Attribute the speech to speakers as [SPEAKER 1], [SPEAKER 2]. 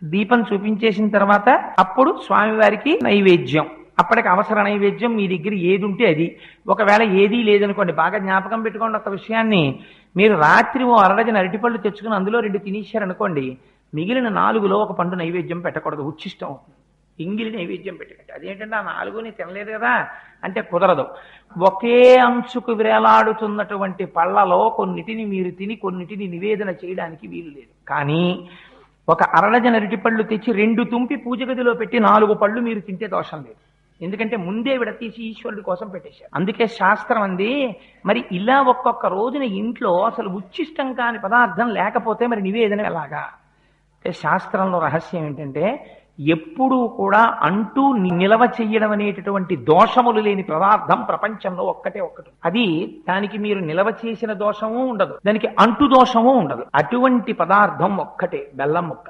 [SPEAKER 1] దీపం చూపించేసిన తర్వాత అప్పుడు స్వామివారికి నైవేద్యం. అప్పటికి అవసర నైవేద్యం మీ దగ్గర ఏది ఉంటే అది. ఒకవేళ ఏదీ లేదనుకోండి, బాగా జ్ఞాపకం పెట్టుకోండి ఒక విషయాన్ని. మీరు రాత్రి ఓ అరడజన అరటిపళ్ళు తెచ్చుకుని అందులో 2 తినేశారనుకోండి, మిగిలిన 4లో ఒక పండు నైవేద్యం పెట్టకూడదు, ఉచ్చిష్టం అవుతుంది. ఎంగిలి నైవేద్యం పెట్టకండి. అదేంటంటే ఆ 4ని తినలేదు కదా అంటే కుదరదు. ఒకే అంచుకు వేలాడుతున్నటువంటి పళ్ళలో కొన్నిటిని మీరు తిని కొన్నిటిని నివేదన చేయడానికి వీలు లేదు. కానీ ఒక అరడజన అరటిపళ్ళు తెచ్చి 2 తుంపి పూజ గదిలో పెట్టి 4 పళ్ళు మీరు తింటే దోషం లేదు. ఎందుకంటే ముందే విడతీసి ఈశ్వరుడి కోసం పెట్టేశారు. అందుకే శాస్త్రం అంది, మరి ఇలా ఒక్కొక్క రోజున ఇంట్లో అసలు ఉచ్చిష్టం కాని పదార్థం లేకపోతే మరి నివేదన ఎలాగా అంటే, శాస్త్రంలో రహస్యం ఏంటంటే ఎప్పుడూ కూడా అంటూ నిలవ చెయ్యడం అనేటటువంటి దోషములు లేని పదార్థం ప్రపంచంలో ఒక్కటే ఒక్కటి. అది దానికి మీరు నిలవ చేసిన దోషము ఉండదు, దానికి అంటు దోషము ఉండదు. అటువంటి పదార్థం ఒక్కటే బెల్లం ముక్క.